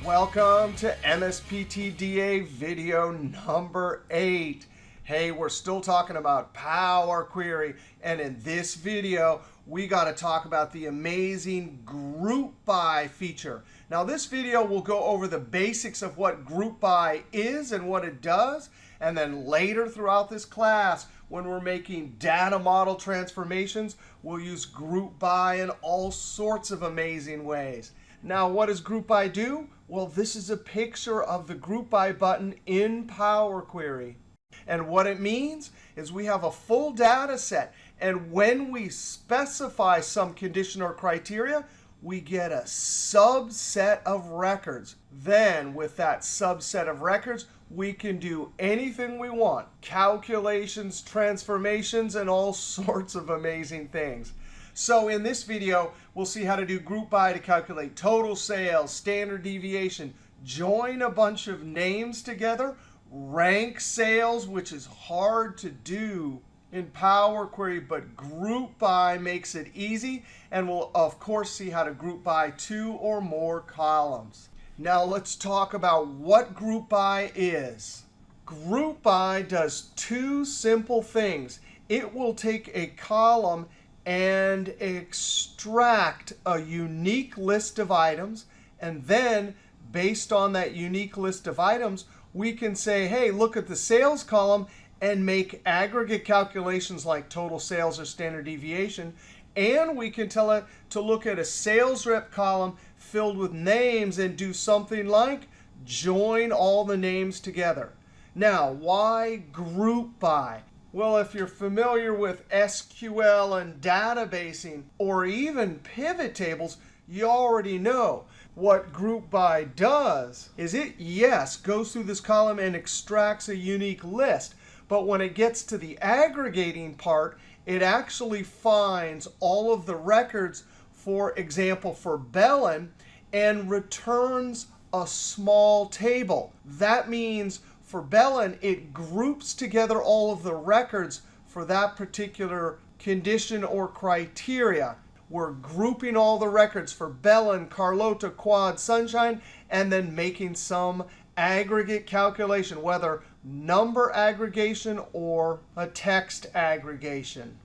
Welcome to MSPTDA video number 8. Hey, we're still talking about Power Query. And in this video, we got to talk about the amazing Group By feature. Now, this video will go over the basics of what Group By is and what it does. And then later throughout this class, when we're making data model transformations, we'll use Group By in all sorts of amazing ways. Now, what does Group By do? Well, this is a picture of the Group By button in Power Query. And what it means is we have a full data set. And when we specify some condition or criteria, we get a subset of records. Then, with that subset of records, we can do anything we want. Calculations, transformations, and all sorts of amazing things. So in this video, we'll see how to do Group By to calculate total sales, standard deviation, join a bunch of names together, rank sales, which is hard to do in Power Query, but Group By makes it easy. And we'll, of course, see how to group by 2 or more columns. Now let's talk about what Group By is. Group By does two simple things. It will take a column and extract a unique list of items. And then, based on that unique list of items, we can say, hey, look at the sales column and make aggregate calculations like total sales or standard deviation. And we can tell it to look at a sales rep column filled with names and do something like join all the names together. Now, why Group By? Well, if you're familiar with SQL and databasing, or even pivot tables, you already know what Group By does is it, yes, goes through this column and extracts a unique list. But when it gets to the aggregating part, it actually finds all of the records, for example, for Bellin, and returns a small table. That means for Bellin, it groups together all of the records for that particular condition or criteria. We're grouping all the records for Bellin, Carlota, Quad, Sunshine, and then making some aggregate calculation, whether number aggregation or a text aggregation.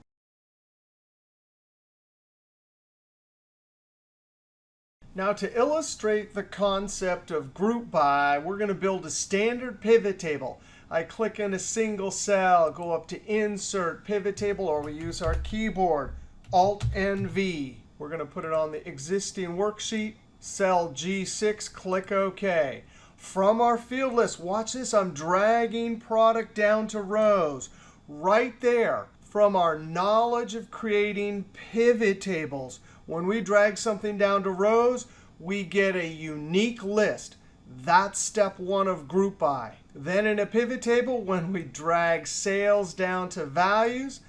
Now, to illustrate the concept of Group By, we're going to build a standard pivot table. I click in a single cell, go up to Insert, Pivot Table, or we use our keyboard, Alt and V. We're going to put it on the existing worksheet, cell G6, click OK. From our field list, watch this, I'm dragging product down to rows. Right there, from our knowledge of creating pivot tables, when we drag something down to rows, we get a unique list. That's step 1 of Group By. Then in a pivot table, when we drag sales down to values,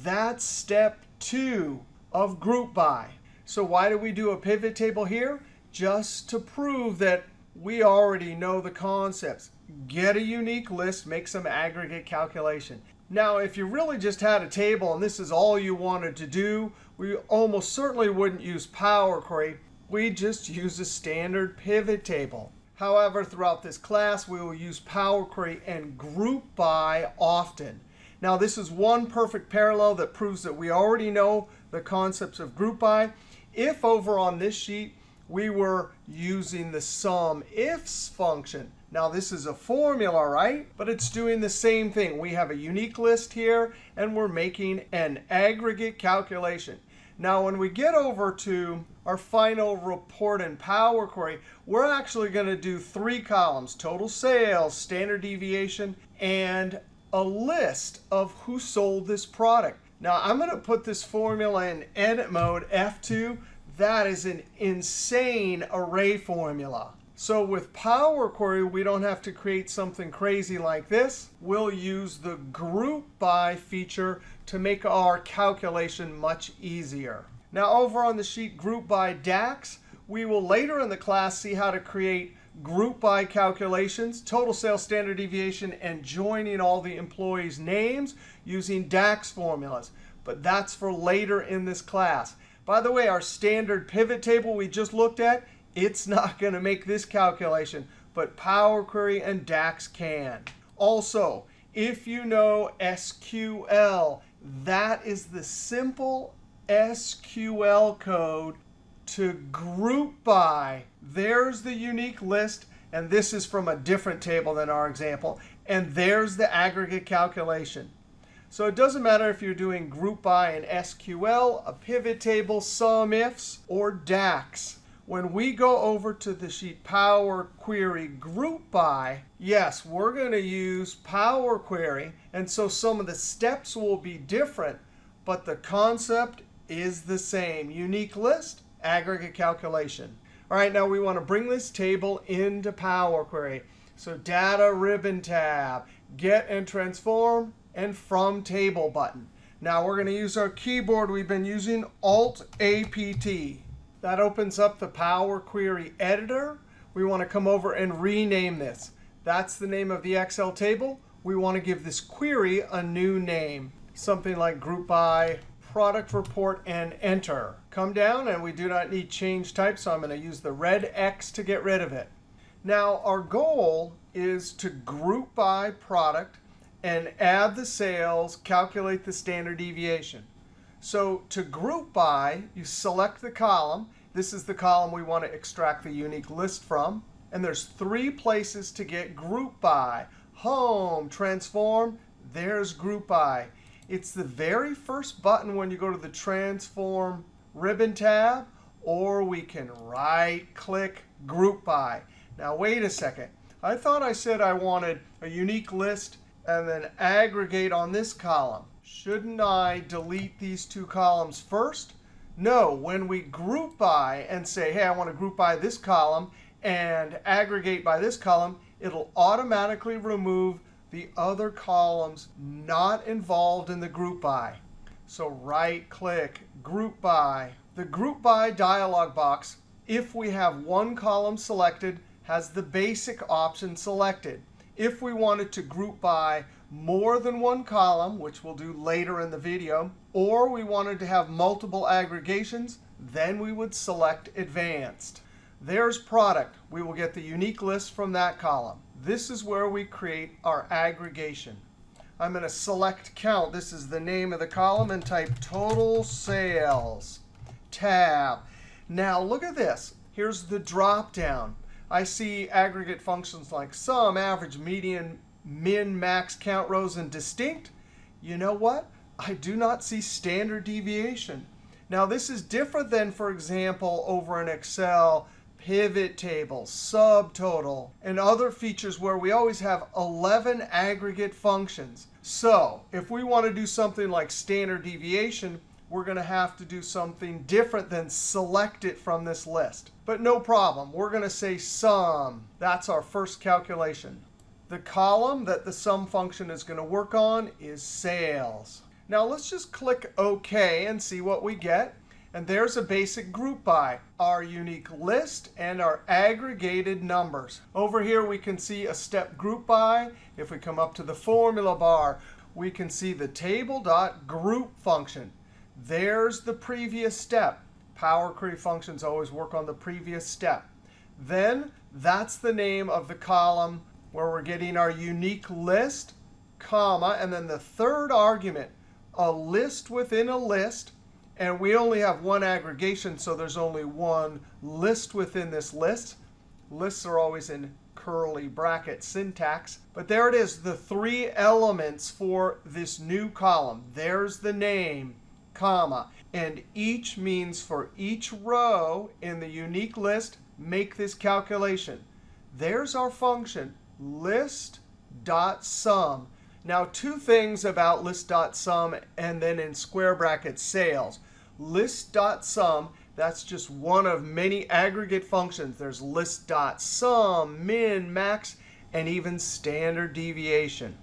that's step 2 of Group By. So why do we do a pivot table here? Just to prove that we already know the concepts. Get a unique list, make some aggregate calculation. Now, if you really just had a table and this is all you wanted to do, we almost certainly wouldn't use Power Query. We'd just use a standard pivot table. However, throughout this class, we will use Power Query and Group By often. Now, this is one perfect parallel that proves that we already know the concepts of Group By. If over on this sheet, we were using the SUMIFS function. Now, this is a formula, right? But it's doing the same thing. We have a unique list here, and we're making an aggregate calculation. Now, when we get over to our final report in Power Query, we're actually going to do 3 columns, total sales, standard deviation, and a list of who sold this product. Now, I'm going to put this formula in edit mode, F2. That is an insane array formula. So with Power Query, we don't have to create something crazy like this. We'll use the Group By feature to make our calculation much easier. Now, over on the sheet Group By DAX, we will later in the class see how to create Group By calculations, total sales, standard deviation, and joining all the employees' names using DAX formulas. But that's for later in this class. By the way, our standard pivot table we just looked at It's not going to make this calculation, but Power Query and DAX can. Also, if you know SQL, that is the simple SQL code to group by. There's the unique list, and this is from a different table than our example. And there's the aggregate calculation. So it doesn't matter if you're doing group by in SQL, a pivot table, sum ifs, or DAX. When we go over to the sheet Power Query Group By, yes, we're going to use Power Query. And so some of the steps will be different, but the concept is the same. Unique list, aggregate calculation. All right, now we want to bring this table into Power Query. So Data Ribbon tab, Get and Transform, and From Table button. Now we're going to use our keyboard. We've been using Alt-APT. That opens up the Power Query editor. We want to come over and rename this. That's the name of the Excel table. We want to give this query a new name, something like Group By Product Report, and Enter. Come down, and we do not need change type, so I'm going to use the red X to get rid of it. Now, our goal is to group by product and add the sales, calculate the standard deviation. So to group by, you select the column. This is the column we want to extract the unique list from. And there's 3 places to get group by. Home, Transform, there's group by. It's the very first button when you go to the Transform Ribbon tab, or we can right-click Group By. Now, wait a second. I thought I said I wanted a unique list and then aggregate on this column. Shouldn't I delete these 2 columns first? No, when we group by and say, hey, I want to group by this column and aggregate by this column, it'll automatically remove the other columns not involved in the group by. So right-click, Group By. The Group By dialog box, if we have one column selected, has the basic option selected. If we wanted to group by more than one column, which we'll do later in the video, or we wanted to have multiple aggregations, then we would select Advanced. There's Product. We will get the unique list from that column. This is where we create our aggregation. I'm going to select Count. This is the name of the column, and type Total Sales. Tab. Now look at this. Here's the drop down. I see aggregate functions like sum, average, median, min, max, count rows, and distinct. You know what? I do not see standard deviation. Now this is different than, for example, over in Excel, pivot table, subtotal, and other features where we always have 11 aggregate functions. So if we want to do something like standard deviation, we're going to have to do something different than select it from this list. But no problem. We're going to say sum. That's our first calculation. The column that the sum function is going to work on is sales. Now let's just click OK and see what we get. And there's a basic group by, our unique list and our aggregated numbers. Over here we can see a step group by. If we come up to the formula bar, we can see the table.group function. There's the previous step. Power Query functions always work on the previous step. Then that's the name of the column where we're getting our unique list, comma, and then the third argument, a list within a list. And we only have one aggregation, so there's only one list within this list. Lists are always in curly bracket syntax. But there it is, the 3 elements for this new column. There's the name, comma. And each means for each row in the unique list, make this calculation. There's our function, list.sum. Now, 2 things about list.sum and then in square brackets sales. List.sum, that's just one of many aggregate functions. There's list.sum, min, max, and even standard deviation.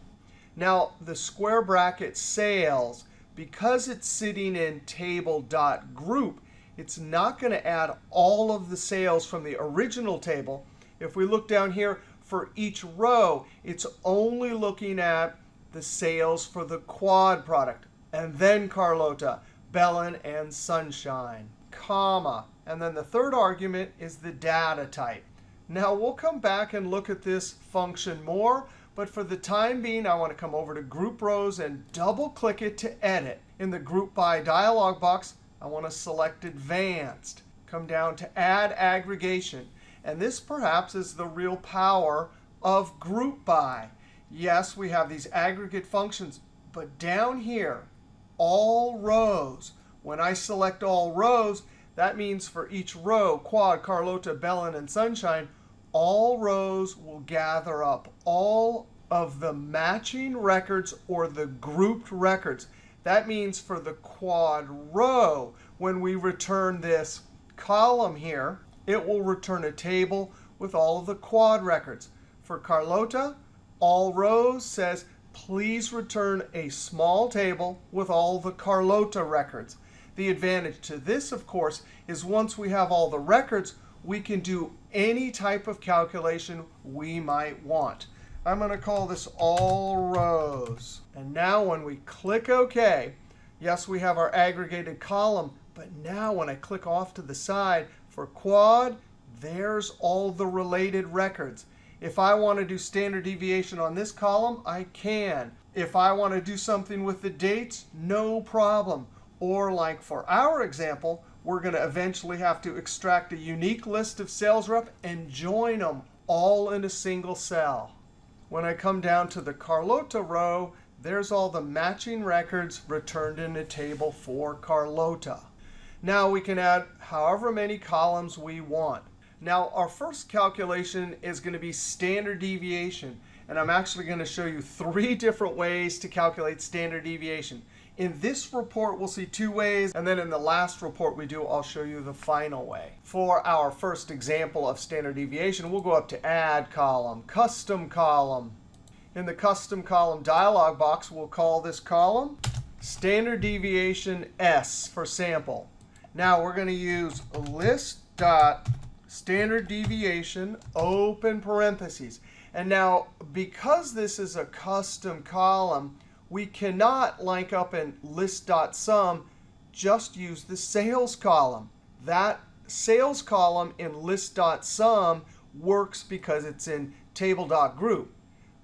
Now, the square bracket sales, because it's sitting in table.group, it's not going to add all of the sales from the original table. If we look down here, for each row, it's only looking at the sales for the quad product. And then Carlota, Bellin, and Sunshine, comma. And then the third argument is the data type. Now we'll come back and look at this function more, but for the time being, I want to come over to Group Rows and double click it to edit. In the Group By dialog box, I want to select Advanced. Come down to Add Aggregation. And this perhaps is the real power of Group By. Yes, we have these aggregate functions, but down here, all rows. When I select all rows, that means for each row, Quad, Carlota, Belen, and Sunshine, all rows will gather up all of the matching records or the grouped records. That means for the Quad row, when we return this column here, it will return a table with all of the Quad records. For Carlota, all rows says, please return a small table with all the Carlota records. The advantage to this, of course, is once we have all the records, we can do any type of calculation we might want. I'm going to call this all rows. And now when we click OK, yes, we have our aggregated column. But now when I click off to the side for Quad, there's all the related records. If I want to do standard deviation on this column, I can. If I want to do something with the dates, no problem. Or like for our example, we're going to eventually have to extract a unique list of sales rep and join them all in a single cell. When I come down to the Carlota row, there's all the matching records returned in a table for Carlota. Now we can add however many columns we want. Now our first calculation is going to be standard deviation. And I'm actually going to show you 3 different ways to calculate standard deviation. In this report, we'll see 2 ways. And then in the last report we do, I'll show you the final way. For our first example of standard deviation, we'll go up to Add Column, Custom Column. In the Custom Column dialog box, we'll call this column Standard Deviation S for sample. Now we're going to use list.standard deviation, open parentheses. And now, because this is a custom column, we cannot link up in list.sum, just use the sales column. That sales column in list.sum works because it's in table.group.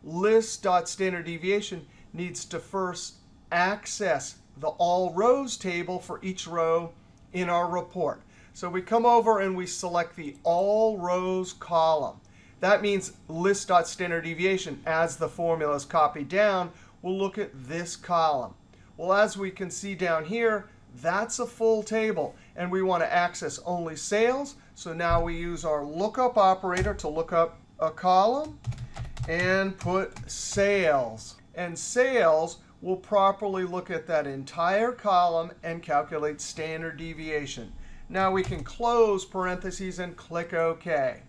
List.standard deviation needs to first access the all rows table for each row in our report. So we come over and we select the all rows column. That means list.standard deviation, as the formula is copied down, we'll look at this column. Well, as we can see down here, that's a full table. And we want to access only sales. So now we use our lookup operator to look up a column and put sales. And sales will properly look at that entire column and calculate standard deviation. Now we can close parentheses and click OK.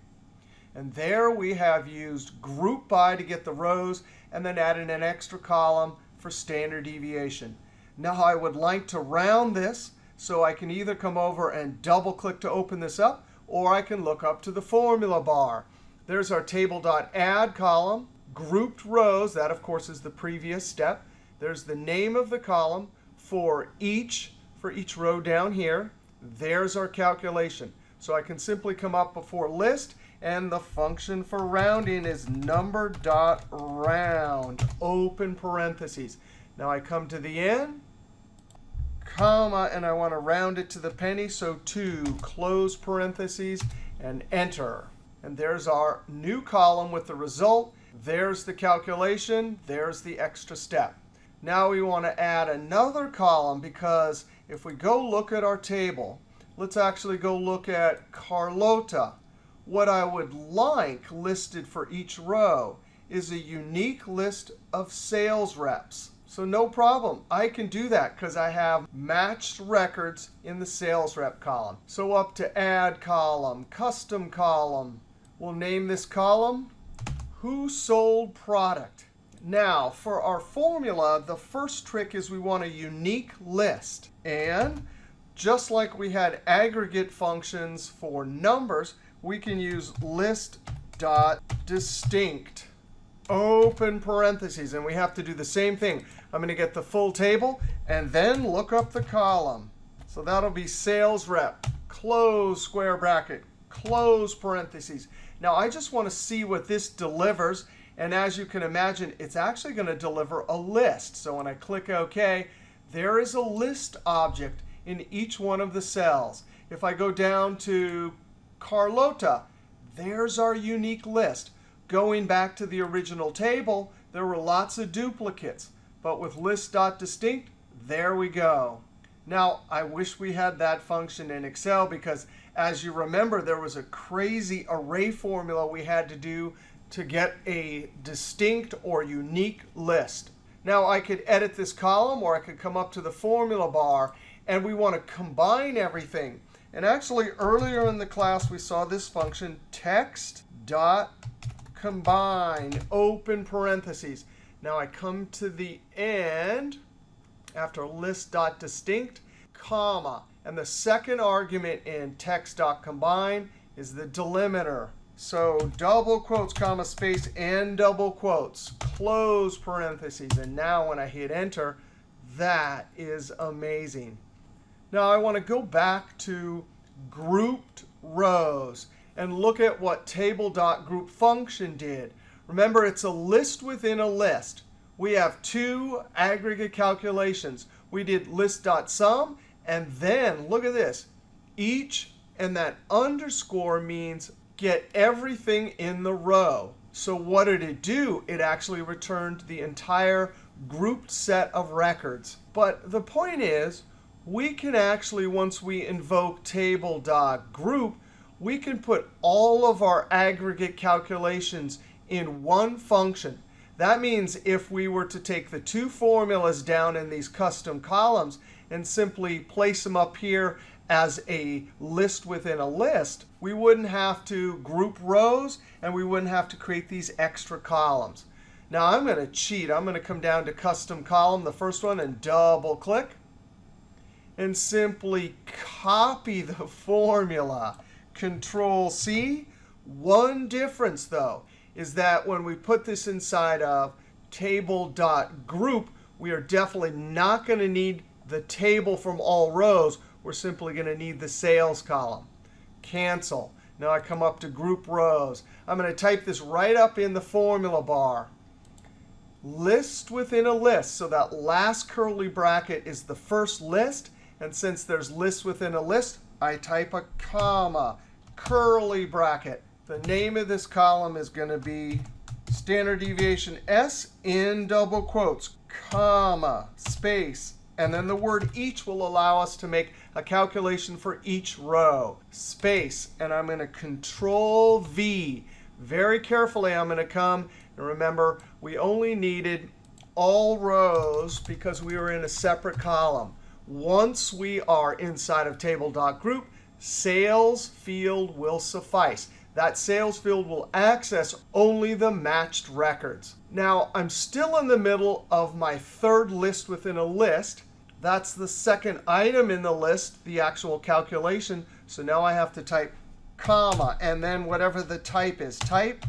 And there we have used Group By to get the rows and then added an extra column for standard deviation. Now I would like to round this, so I can either come over and double click to open this up, or I can look up to the formula bar. There's our table.add column, grouped rows. That, of course, is the previous step. There's the name of the column for each row down here. There's our calculation. So I can simply come up before list, and the function for rounding is number.round, open parentheses. Now I come to the end, comma, and I want to round it to the penny, so 2, close parentheses, and enter. And there's our new column with the result. There's the calculation. There's the extra step. Now we want to add another column, because if we go look at our table, let's actually go look at Carlota. What I would like listed for each row is a unique list of sales reps. So no problem. I can do that because I have matched records in the sales rep column. So up to Add Column, Custom Column. We'll name this column Who Sold Product. Now, for our formula, the first trick is we want a unique list. And just like we had aggregate functions for numbers, we can use list.distinct, open parentheses. And we have to do the same thing. I'm going to get the full table and then look up the column. So that'll be sales rep, close square bracket, close parentheses. Now I just want to see what this delivers. And as you can imagine, it's actually going to deliver a list. So when I click OK, there is a list object in each one of the cells. If I go down to Carlota, there's our unique list. Going back to the original table, there were lots of duplicates. But with list.distinct, there we go. Now, I wish we had that function in Excel because, as you remember, there was a crazy array formula we had to do to get a distinct or unique list. Now, I could edit this column, or I could come up to the formula bar, and we want to combine everything. And actually, earlier in the class, we saw this function, text.combine, open parentheses. Now, I come to the end after list.distinct, comma. And the second argument in text.combine is the delimiter. So double quotes, comma, space, and double quotes, close parentheses. And now when I hit Enter, that is amazing. Now I want to go back to grouped rows and look at what table.group function did. Remember, it's a list within a list. We have two aggregate calculations. We did list.sum, and then look at this. Each, and that underscore means get everything in the row. So what did it do? It actually returned the entire grouped set of records. But the point is, we can actually, once we invoke table.group, we can put all of our aggregate calculations in one function. That means if we were to take the two formulas down in these custom columns and simply place them up here as a list within a list, we wouldn't have to group rows, and we wouldn't have to create these extra columns. Now I'm going to cheat. I'm going to come down to custom column, the first one, and double click, and simply copy the formula. Control C. One difference, though, is that when we put this inside of table.group, we are definitely not going to need the table from all rows. We're simply going to need the sales column. Cancel. Now I come up to group rows. I'm going to type this right up in the formula bar. List within a list. So that last curly bracket is the first list. And since there's lists within a list, I type a comma, curly bracket. The name of this column is going to be standard deviation S in double quotes, comma, space. And then the word each will allow us to make a calculation for each row. Space. And I'm going to Control V. Very carefully, I'm going to come. And remember, we only needed all rows because we were in a separate column. Once we are inside of table.group, sales field will suffice. That sales field will access only the matched records. Now, I'm still in the middle of my third list within a list. That's the second item in the list, the actual calculation. So now I have to type comma, and then whatever the type is, type.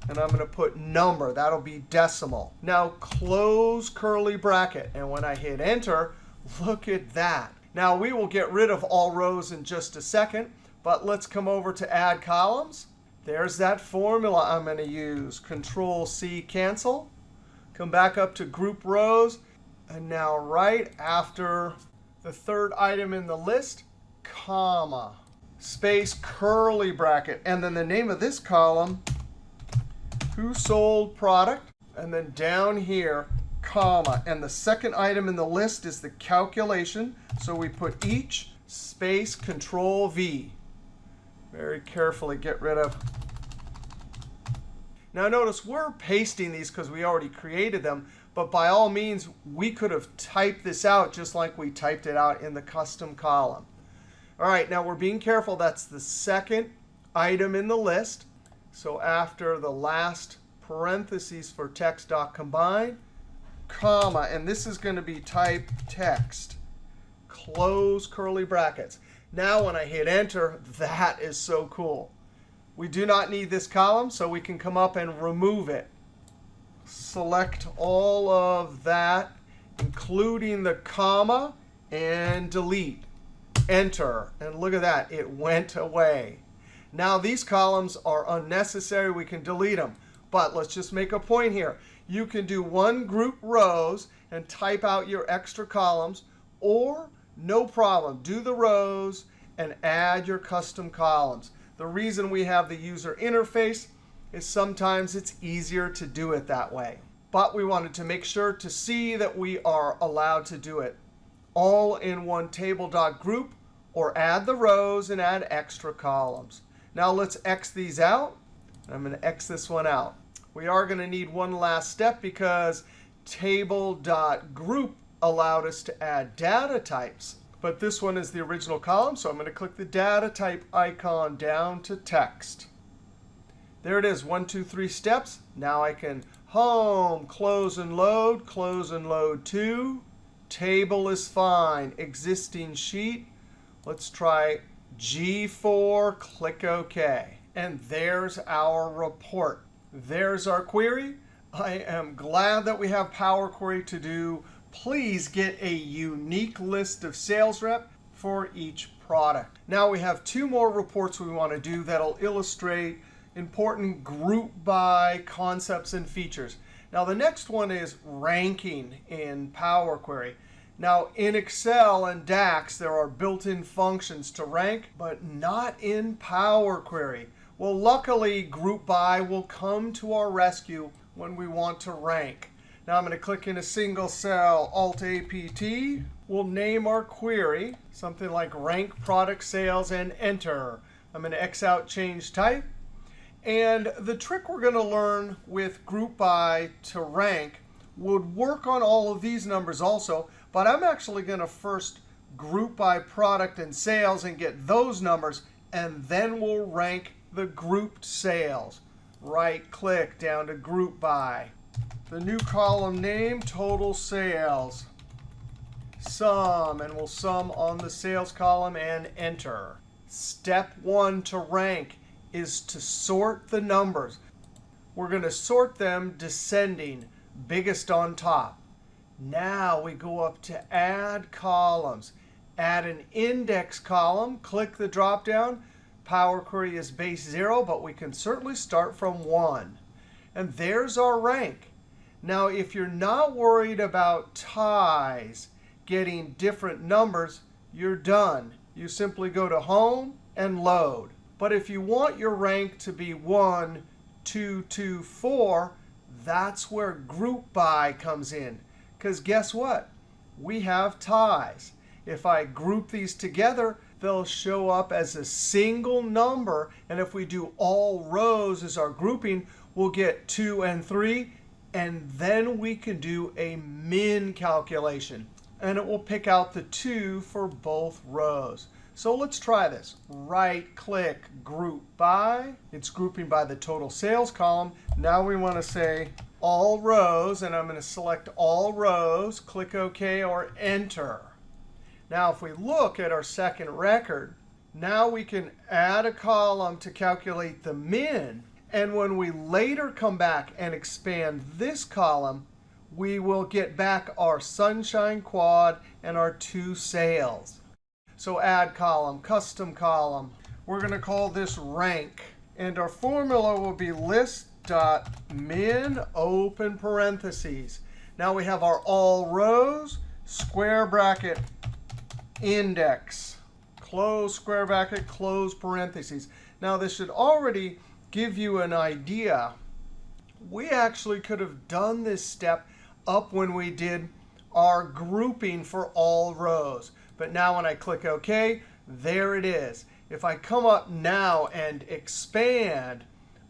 And I'm going to put number. That'll be decimal. Now, close curly bracket. And when I hit Enter, look at that. Now, we will get rid of all rows in just a second. But let's come over to Add Columns. There's that formula I'm going to use. Control C, cancel. Come back up to Group Rows. And now right after the third item in the list, comma, space, curly bracket. And then the name of this column, who sold product. And then down here, comma. And the second item in the list is the calculation. So we put each, space, Control V. Very carefully get rid of. Now notice we're pasting these because we already created them. But by all means, we could have typed this out just like we typed it out in the custom column. All right, now we're being careful. That's the second item in the list. So after the last parentheses for text.combine, comma, and this is going to be type text, close curly brackets. Now when I hit Enter, that is so cool. We do not need this column, so we can come up and remove it. Select all of that, including the comma, and delete. Enter. And look at that. It went away. Now these columns are unnecessary. We can delete them. But let's just make a point here. You can do one group rows and type out your extra columns, or no problem, do the rows and add your custom columns. The reason we have the user interface is sometimes it's easier to do it that way. But we wanted to make sure to see that we are allowed to do it all in one table.group, or add the rows and add extra columns. Now let's X these out. I'm going to X this one out. We are going to need one last step because table.group allowed us to add data types. But this one is the original column, so I'm going to click the data type icon down to text. There it is, 1, 2, 3 steps. Now I can home, close and load to. Table is fine. Existing sheet. Let's try G4, click OK. And there's our report. There's our query. I am glad that we have Power Query to do. Please get a unique list of sales rep for each product. Now we have 2 more reports we want to do that'll illustrate important group by concepts and features. Now the next one is ranking in Power Query. Now in Excel and DAX, there are built-in functions to rank, but not in Power Query. Well, luckily, group by will come to our rescue when we want to rank. Now I'm going to click in a single cell, Alt-APT. We'll name our query something like rank product sales and enter. I'm going to X out change type. And the trick we're going to learn with group by to rank would work on all of these numbers also. But I'm actually going to first group by product and sales and get those numbers, and then we'll rank the grouped sales. Right click down to group by. The new column name, total sales. Sum, and we'll sum on the sales column and enter. Step 1 to rank is to sort the numbers. We're going to sort them descending, biggest on top. Now we go up to add columns. Add an index column, click the drop down. Power Query is base 0, but we can certainly start from 1. And there's our rank. Now, if you're not worried about ties getting different numbers, you're done. You simply go to Home and Load. But if you want your rank to be 1, 2, 2, 4, that's where Group By comes in. Because guess what? We have ties. If I group these together, they'll show up as a single number. And if we do all rows as our grouping, we'll get 2 and 3. And then we can do a min calculation. And it will pick out the 2 for both rows. So let's try this. Right-click, Group By. It's grouping by the total sales column. Now we want to say all rows. And I'm going to select all rows. Click OK or Enter. Now, if we look at our second record, now we can add a column to calculate the min. And when we later come back and expand this column, we will get back our Sunshine Quad and our 2 sales. So add column, custom column. We're going to call this rank. And our formula will be list.min, open parentheses. Now we have our all rows, square bracket, index, close square bracket, close parentheses. Now this should already give you an idea. We actually could have done this step up when we did our grouping for all rows. But now when I click OK, there it is. If I come up now and expand,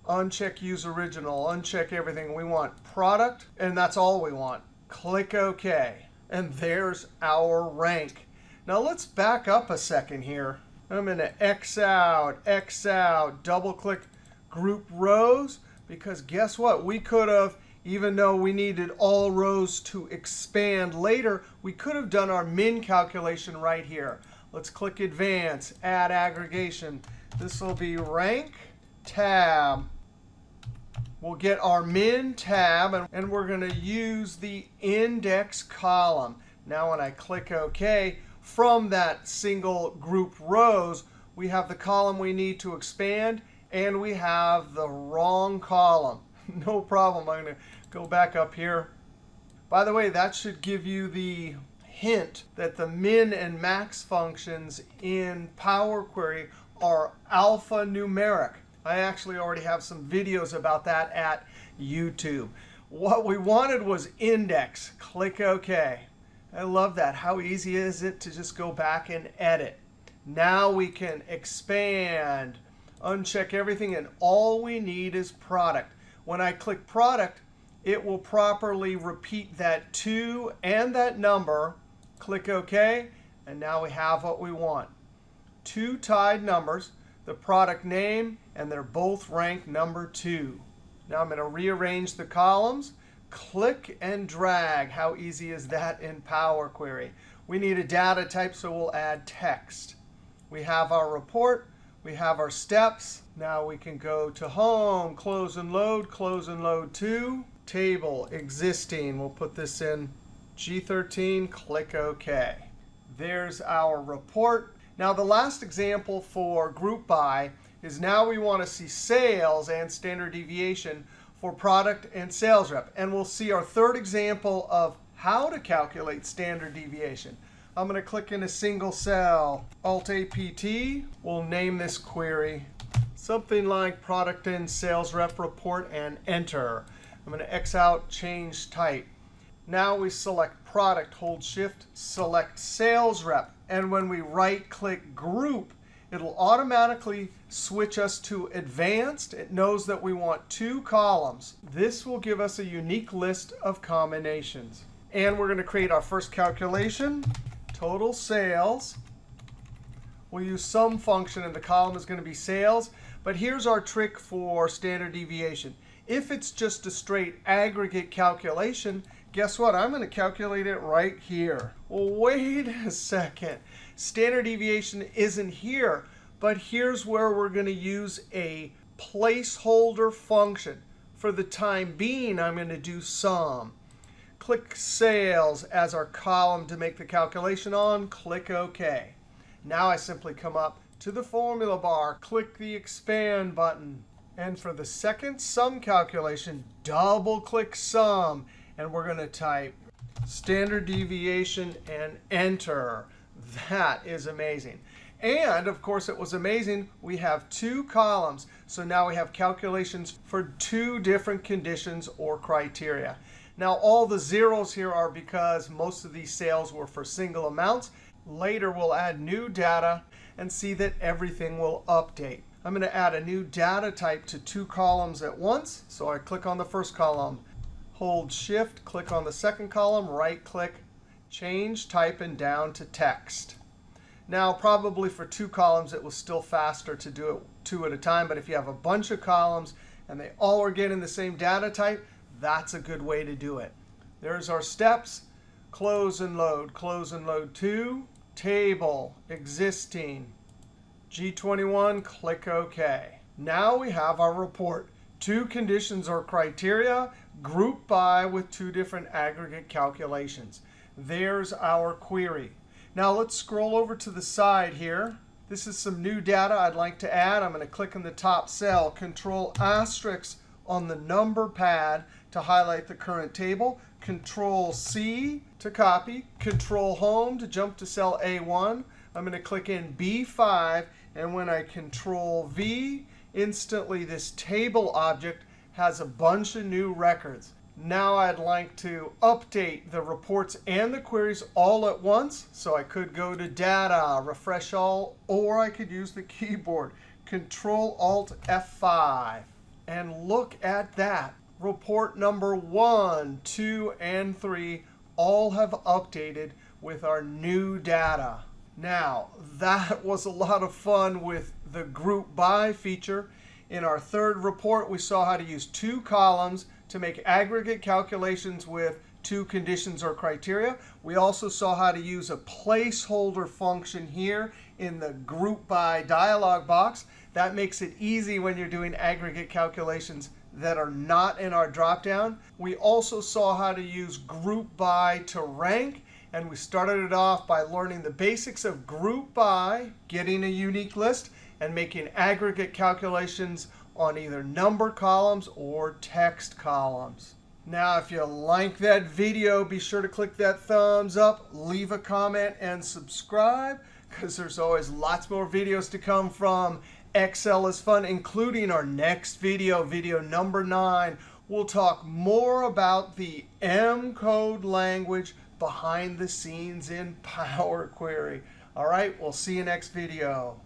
uncheck use original, uncheck everything, we want product, and that's all we want. Click OK. And there's our rank. Now let's back up a second here. I'm going to X out, double click group rows, because guess what? We could have, even though we needed all rows to expand later, we could have done our min calculation right here. Let's click advance, add aggregation. This will be rank tab. We'll get our min tab, and we're going to use the index column. Now when I click OK, from that single group rows, we have the column we need to expand, and we have the wrong column. No problem. I'm going to go back up here. By the way, that should give you the hint that the min and max functions in Power Query are alphanumeric. I actually already have some videos about that at YouTube. What we wanted was index. Click OK. I love that. How easy is it to just go back and edit? Now we can expand, uncheck everything, and all we need is product. When I click product, it will properly repeat that 2 and that number. Click OK, and now we have what we want. 2 tied numbers, the product name, and they're both ranked number 2. Now I'm going to rearrange the columns. Click and drag. How easy is that in Power Query? We need a data type, so we'll add text. We have our report. We have our steps. Now we can go to Home, Close and Load to, Table, Existing. We'll put this in G13. Click OK. There's our report. Now the last example for Group By is now we want to see sales and standard deviation for product and sales rep. And we'll see our third example of how to calculate standard deviation. I'm going to click in a single cell, Alt-APT. We'll name this query something like product and sales rep report, and enter. I'm going to X out, change type. Now we select product, hold shift, select sales rep. And when we right-click group, it'll automatically switch us to advanced. It knows that we want 2 columns. This will give us a unique list of combinations. And we're going to create our first calculation, total sales. We'll use sum function, and the column is going to be sales. But here's our trick for standard deviation. If it's just a straight aggregate calculation, guess what? I'm going to calculate it right here. Well, wait a second. Standard deviation isn't here, but here's where we're going to use a placeholder function. For the time being, I'm going to do sum. Click sales as our column to make the calculation on. Click OK. Now I simply come up to the formula bar, click the expand button. And for the second sum calculation, double-click sum. And we're going to type standard deviation and enter. That is amazing. And, of course, it was amazing. We have 2 columns. So now we have calculations for 2 different conditions or criteria. Now, all the zeros here are because most of these sales were for single amounts. Later, we'll add new data and see that everything will update. I'm going to add a new data type to 2 columns at once. So I click on the first column, hold shift, click on the second column, right-click, change type, and down to text. Now, probably for 2 columns, it was still faster to do it 2 at a time. But if you have a bunch of columns and they all are getting the same data type, that's a good way to do it. There's our steps. Close and load to, table, existing, G21, click OK. Now we have our report. 2 conditions or criteria grouped by with 2 different aggregate calculations. There's our query. Now let's scroll over to the side here. This is some new data I'd like to add. I'm going to click in the top cell, Control asterisk on the number pad to highlight the current table, Control C to copy, Control Home to jump to cell A1. I'm going to click in B5, and when I Control V, instantly this table object has a bunch of new records. Now I'd like to update the reports and the queries all at once. So I could go to Data, Refresh All, or I could use the keyboard, Control-Alt-F5. And look at that. Report number 1, 2, and 3 all have updated with our new data. Now, that was a lot of fun with the Group By feature. In our third report, we saw how to use 2 columns to make aggregate calculations with 2 conditions or criteria. We also saw how to use a placeholder function here in the Group By dialog box. That makes it easy when you're doing aggregate calculations that are not in our dropdown. We also saw how to use Group By to rank. And we started it off by learning the basics of group by, getting a unique list, and making aggregate calculations on either number columns or text columns. Now, if you like that video, be sure to click that thumbs up, leave a comment, and subscribe, because there's always lots more videos to come from Excel is Fun, including our next video, video number 9. We'll talk more about the M code language behind the scenes in Power Query. All right, we'll see you next video.